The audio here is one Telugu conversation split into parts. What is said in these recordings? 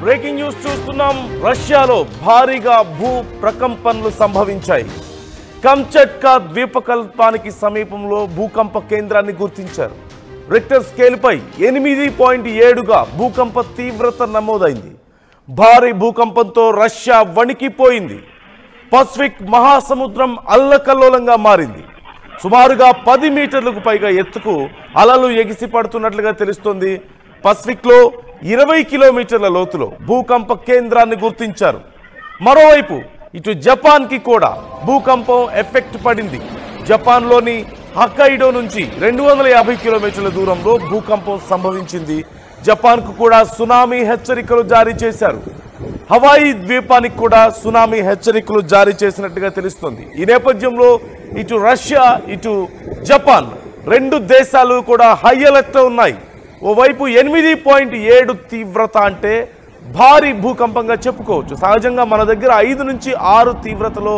బ్రేకింగ్ న్యూస్ చూస్తున్నాం. రష్యాలో భారీగా భూ ప్రకంపనలు సంభవించాయి. కంచట్కా ద్వీపకల్పానికి సమీపంలో భూకంప కేంద్రాన్ని గుర్తించారు. రిక్టర్ స్కేల్పై 8.7గా భూకంప తీవ్రత నమోదైంది. భారీ భూకంపంతో రష్యా వణికిపోయింది. పసిఫిక్ మహాసముద్రం అల్లకల్లోలంగా మారింది. సుమారుగా 10 మీటర్లకు పైగా ఎత్తుకు అలలు ఎగిసి పడుతున్నట్లుగా తెలుస్తోంది. పసిఫిక్లో 20 కిలోమీటర్ల లోతులో భూకంప కేంద్రాన్ని గుర్తించారు. మరోవైపు ఇటు జపాన్కి కూడా భూకంపం ఎఫెక్ట్ పడింది. జపాన్లోని హొక్కైడో నుంచి 250 కిలోమీటర్ల దూరంలో భూకంపం సంభవించింది. జపాన్కు కూడా సునామీ హెచ్చరికలు జారీ చేశారు. హవాయి ద్వీపానికి కూడా సునామీ హెచ్చరికలు జారీ చేసినట్టుగా తెలుస్తోంది. ఈ నేపథ్యంలో ఇటు రష్యా ఇటు జపాన్ రెండు దేశాలు కూడా హై అలర్ట్ ఉన్నాయి. ఓవైపు 8.7 తీవ్రత అంటే భారీ భూకంపంగా చెప్పుకోవచ్చు. సహజంగా మన దగ్గర 5 నుంచి 6 తీవ్రతలో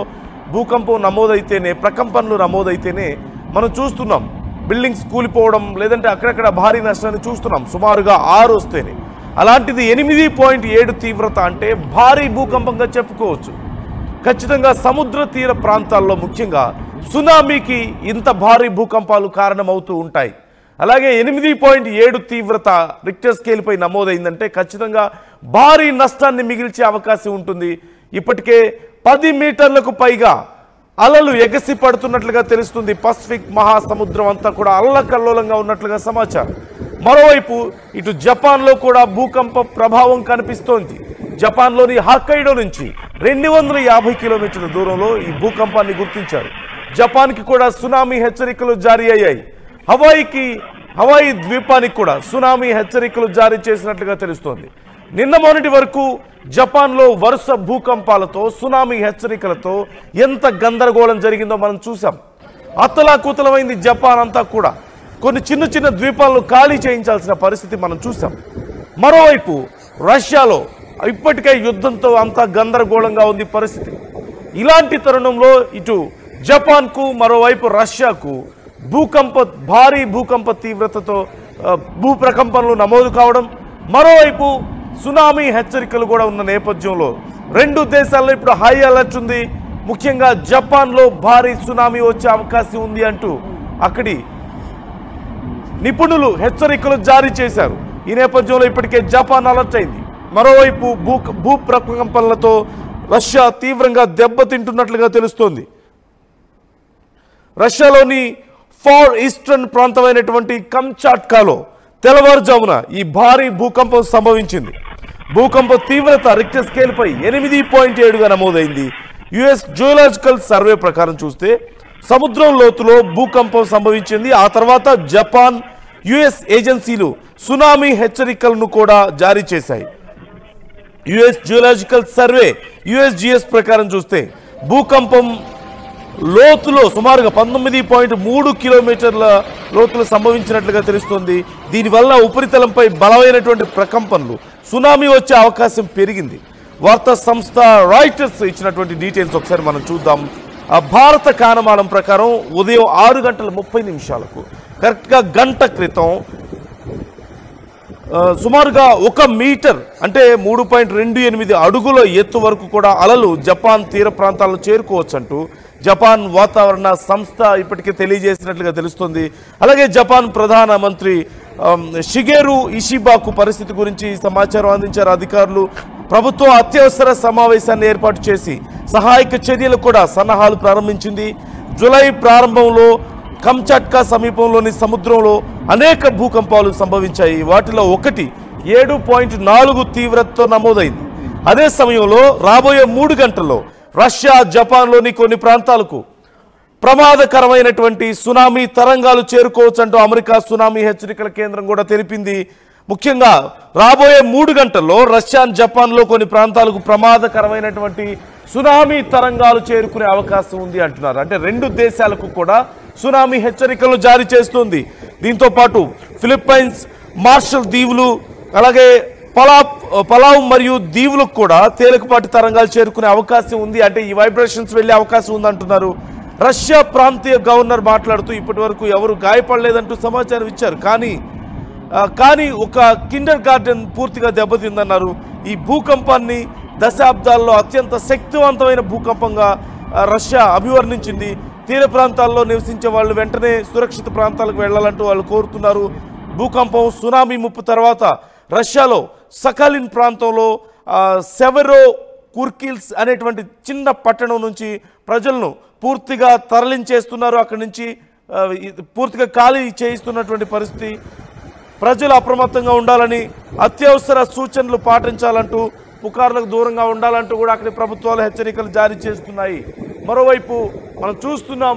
భూకంపం నమోదైతేనే, ప్రకంపనలు నమోదైతేనే మనం చూస్తున్నాం బిల్డింగ్స్ కూలిపోవడం, లేదంటే అక్కడక్కడ భారీ నష్టాన్ని చూస్తున్నాం. సుమారుగా 6 వస్తేనే. అలాంటిది 8.7 తీవ్రత అంటే భారీ భూకంపంగా చెప్పుకోవచ్చు. ఖచ్చితంగా సముద్ర తీర ప్రాంతాల్లో ముఖ్యంగా సునామీకి ఇంత భారీ భూకంపాలు కారణమవుతూ ఉంటాయి. అలాగే 8.7 తీవ్రత రిక్టర్ స్కేల్పై నమోదైందంటే ఖచ్చితంగా భారీ నష్టాన్ని మిగిల్చే అవకాశం ఉంటుంది. ఇప్పటికే 10 మీటర్లకు పైగా అలలు ఎగసి పడుతున్నట్లుగా తెలుస్తుంది. పసిఫిక్ మహాసముద్రం అంతా కూడా అల్లకల్లోలంగా ఉన్నట్లుగా సమాచారం. మరోవైపు ఇటు జపాన్లో కూడా భూకంప ప్రభావం కనిపిస్తోంది. జపాన్లోని హొక్కైడో నుంచి 250 కిలోమీటర్ల దూరంలో ఈ భూకంపాన్ని గుర్తించారు. జపాన్కి కూడా సునామీ హెచ్చరికలు జారీ అయ్యాయి. హవాయి ద్వీపానికి కూడా సునామీ హెచ్చరికలు జారీ చేసినట్లుగా తెలుస్తోంది. నిన్న మొన్నటి వరకు జపాన్లో వరుస భూకంపాలతో, సునామీ హెచ్చరికలతో ఎంత గందరగోళం జరిగిందో మనం చూసాం. అతలాకుతలమైంది జపాన్ అంతా కూడా. కొన్ని చిన్న చిన్న ద్వీపాలను ఖాళీ చేయించాల్సిన పరిస్థితి మనం చూసాం. మరోవైపు రష్యాలో ఇప్పటికే యుద్ధంతో అంతా గందరగోళంగా ఉంది పరిస్థితి. ఇలాంటి తరుణంలో ఇటు జపాన్కు మరోవైపు రష్యాకు భారీ భూకంప తీవ్రతతో భూ ప్రకంపనలు నమోదు కావడం, మరోవైపు సునామీ హెచ్చరికలు కూడా ఉన్న నేపథ్యంలో రెండు దేశాల్లో ఇప్పుడు హై అలర్ట్ ఉంది. ముఖ్యంగా జపాన్లో భారీ సునామీ వచ్చే అవకాశం ఉంది అంటూ అక్కడి నిపుణులు హెచ్చరికలు జారీ చేశారు. ఈ నేపథ్యంలో ఇప్పటికే జపాన్ అలర్ట్ అయింది. మరోవైపు భూ ప్రకంపనలతో రష్యా తీవ్రంగా దెబ్బతింటున్నట్లుగా తెలుస్తోంది. రష్యాలోని ఫార్ ఈస్టర్న్ ప్రాంతమైనటువంటి కంచాట్కాలో తెల్లవారుజామున ఈ భారీ భూకంపం సంభవించింది. భూకంప తీవ్రత రిక్టర్ స్కేల్పై 8.7గా నమోదైంది. యుఎస్ జియోలాజికల్ సర్వే ప్రకారం చూస్తే సముద్రం లోతులో భూకంపం సంభవించింది. ఆ తర్వాత జపాన్, యుఎస్ ఏజెన్సీలు సునామీ హెచ్చరికలను కూడా జారీ చేశాయి. యుఎస్ జియోలాజికల్ సర్వే యుఎస్జిఎస్ ప్రకారం చూస్తే భూకంపం లోతులో సుమారుగా 19.3 కిలోమీటర్ల లోతులో సంభవించినట్లుగా తెలుస్తోంది. దీనివల్ల ఉపరితలంపై బలమైనటువంటి ప్రకంపనలు, సునామీ వచ్చే అవకాశం పెరిగింది. వార్తా సంస్థ రాయిటర్స్ ఇచ్చినటువంటి డీటెయిల్స్ ఒకసారి మనం చూద్దాం. భారత కాలమానం ప్రకారం ఉదయం 6:30 కరెక్ట్గా గంట క్రితం సుమారుగా 1 మీటర్ అంటే 3.28 అడుగుల ఎత్తు వరకు కూడా అలలు జపాన్ తీర ప్రాంతాలను చేరుకోవచ్చంటూ జపాన్ వాతావరణ సంస్థ ఇప్పటికే తెలియజేసినట్లుగా తెలుస్తుంది. అలాగే జపాన్ ప్రధానమంత్రి షిగేరు ఇషిబాకు పరిస్థితి గురించి సమాచారం అందించారు అధికారులు. ప్రభుత్వం అత్యవసర సమావేశాన్ని ఏర్పాటు చేసి సహాయక చర్యలు కూడా సన్నాహాలు ప్రారంభించింది. జూలై ప్రారంభంలో కంచాట్కా సమీపంలోని సముద్రంలో అనేక భూకంపాలు సంభవించాయి. వాటిలో ఒకటి 7.4 తీవ్రతతో నమోదైంది. అదే సమయంలో రాబోయే 3 గంటల్లో రష్యా, జపాన్లోని కొన్ని ప్రాంతాలకు ప్రమాదకరమైనటువంటి సునామీ తరంగాలు చేరుకోవచ్చంటూ అమెరికా సునామీ హెచ్చరికల కేంద్రం కూడా తెలిపింది. ముఖ్యంగా రాబోయే 3 గంటల్లో రష్యా, జపాన్లో కొన్ని ప్రాంతాలకు ప్రమాదకరమైనటువంటి సునామీ తరంగాలు చేరుకునే అవకాశం ఉంది అంటున్నారు. అంటే రెండు దేశాలకు కూడా సునామీ హెచ్చరికలు జారీ చేస్తుంది. దీంతో పాటు ఫిలిప్పైన్స్, మార్షల్ దీవులు, అలాగే పలావ్ మరియు దీవులకు కూడా తేలికపాటి తరంగాలు చేరుకునే అవకాశం ఉంది. అంటే ఈ వైబ్రేషన్స్ వెళ్ళే అవకాశం ఉంది అంటున్నారు. రష్యా ప్రాంతీయ గవర్నర్ మాట్లాడుతూ ఇప్పటి వరకు ఎవరు గాయపడలేదంటూ సమాచారం ఇచ్చారు. కానీ ఒక కిండర్ గార్డెన్ పూర్తిగా దెబ్బతిందన్నారు. ఈ భూకంపాన్ని దశాబ్దాల్లో అత్యంత శక్తివంతమైన భూకంపంగా రష్యా అభివర్ణించింది. తీర ప్రాంతాల్లో నివసించే వాళ్ళు వెంటనే సురక్షిత ప్రాంతాలకు వెళ్లాలంటూ వాళ్ళు కోరుతున్నారు. భూకంపం సునామీ ముప్పు తర్వాత రష్యాలో సకాలిన్ ప్రాంతంలో సెవెరో కుర్కిల్స్ అనేటువంటి చిన్న పట్టణం నుంచి ప్రజలను పూర్తిగా తరలించేస్తున్నారు. అక్కడి నుంచి పూర్తిగా ఖాళీ చేయిస్తున్నటువంటి పరిస్థితి. ప్రజలు అప్రమత్తంగా ఉండాలని, అత్యవసర సూచనలు పాటించాలంటూ, పుకార్లకు దూరంగా ఉండాలంటూ కూడా అక్కడి ప్రభుత్వాలు హెచ్చరికలు జారీ చేస్తున్నాయి. మరోవైపు మనం చూస్తున్నాం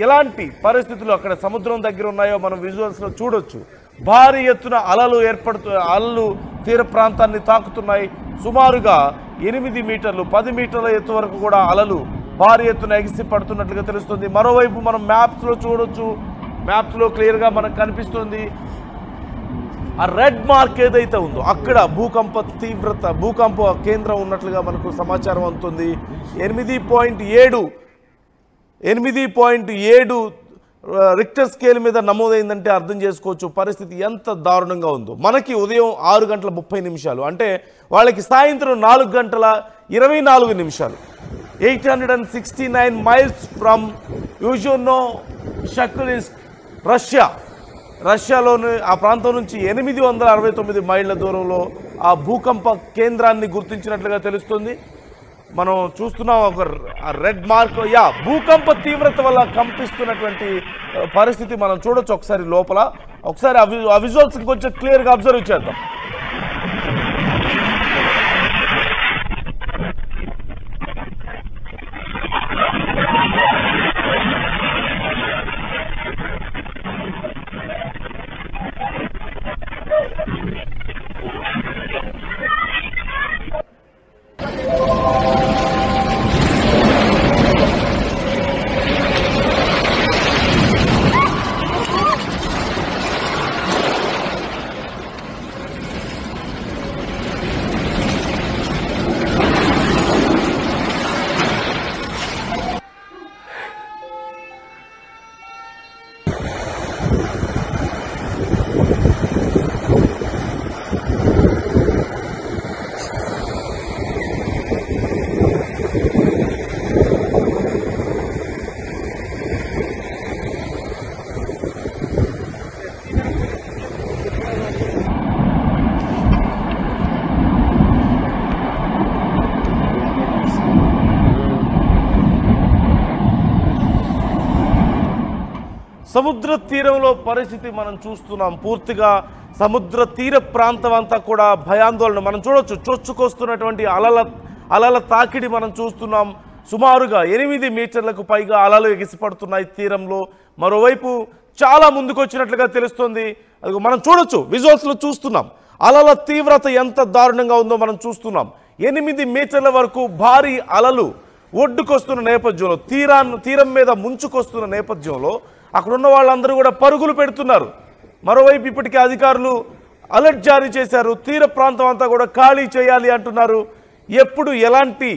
ఎలాంటి పరిస్థితులు అక్కడ సముద్రం దగ్గర ఉన్నాయో మనం విజువల్స్లో చూడొచ్చు. భారీ ఎత్తున అలలు తీర ప్రాంతాన్ని తాకుతున్నాయి. సుమారుగా 8 మీటర్లు 10 మీటర్ల ఎత్తు వరకు కూడా అలలు భారీ ఎత్తున ఎగిసి పడుతున్నట్లుగా తెలుస్తుంది. మరోవైపు మనం మ్యాప్స్లో చూడొచ్చు. మ్యాప్స్లో క్లియర్గా మనకు కనిపిస్తుంది ఆ రెడ్ మార్క్ ఏదైతే ఉందో అక్కడ భూకంప కేంద్రం ఉన్నట్లుగా మనకు సమాచారం అందుతుంది. 8.7 రిక్టర్ స్కేల్ మీద నమోదైందంటే అర్థం చేసుకోవచ్చు పరిస్థితి ఎంత దారుణంగా ఉందో. మనకి ఉదయం 6:30 అంటే వాళ్ళకి సాయంత్రం 4:24. 869 మైల్స్ ఫ్రమ్ యూజోనో షకులిన్స్క్, రష్యాలోని ఆ ప్రాంతం నుంచి 869 మైళ్ళ దూరంలో ఆ భూకంప కేంద్రాన్ని గుర్తించినట్లుగా తెలుస్తుంది. మనం చూస్తున్నాం ఒక రెడ్ మార్క్. భూకంప తీవ్రత వల్ల కంపిస్తున్నటువంటి పరిస్థితి మనం చూడొచ్చు. ఒకసారి లోపల ఒకసారి ఆ విజువల్స్ కొంచెం క్లియర్గా అబ్జర్వ్ చేద్దాం. సముద్ర తీరంలో పరిస్థితి మనం చూస్తున్నాం. పూర్తిగా సముద్ర తీర ప్రాంతం అంతా కూడా భయాందోళన మనం చూడొచ్చు. చొచ్చుకొస్తున్నటువంటి అలల తాకిడి మనం చూస్తున్నాం. సుమారుగా 8 మీటర్లకు పైగా అలలు ఎగిసిపడుతున్నాయి తీరంలో. మరోవైపు చాలా ముందుకు వచ్చినట్లుగా తెలుస్తుంది. అది మనం చూడొచ్చు, విజువల్స్లో చూస్తున్నాం. అలల తీవ్రత ఎంత దారుణంగా ఉందో మనం చూస్తున్నాం. 8 మీటర్ల వరకు భారీ అలలు ఒడ్డుకొస్తున్న నేపథ్యంలో, తీరం మీద ముంచుకొస్తున్న నేపథ్యంలో అక్కడున్న వాళ్ళందరూ కూడా పరుగులు పెడుతున్నారు. మరోవైపు ఇప్పటికే అధికారులు అలర్ట్ జారీ చేశారు. తీర ప్రాంతం అంతా కూడా ఖాళీ చేయాలి అంటున్నారు. ఎప్పుడు ఎలాంటి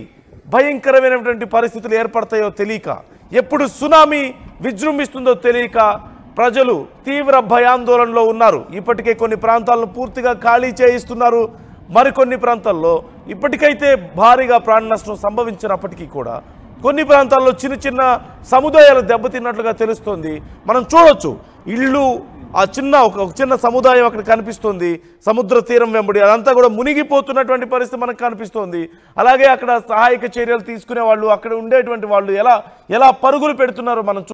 భయంకరమైనటువంటి పరిస్థితులు ఏర్పడతాయో తెలియక, ఎప్పుడు సునామీ విజృంభిస్తుందో తెలియక ప్రజలు తీవ్ర భయాందోళనలో ఉన్నారు. ఇప్పటికే కొన్ని ప్రాంతాలను పూర్తిగా ఖాళీ చేయిస్తున్నారు. మరికొన్ని ప్రాంతాల్లో ఇప్పటికైతే భారీగా ప్రాణ నష్టం సంభవించినప్పటికీ కూడా కొన్ని ప్రాంతాల్లో చిన్న సముదాయాలు దెబ్బతిన్నట్లుగా తెలుస్తోంది. మనం చూడొచ్చు ఇళ్ళు, ఆ ఒక చిన్న సముదాయం అక్కడ కనిపిస్తుంది. సముద్ర తీరం వెంబడి అదంతా కూడా మునిగిపోతున్నటువంటి పరిస్థితి మనకు కనిపిస్తోంది. అలాగే అక్కడ సహాయక చర్యలు తీసుకునే వాళ్ళు, అక్కడ ఉండేటువంటి వాళ్ళు ఎలా పరుగులు పెడుతున్నారో మనం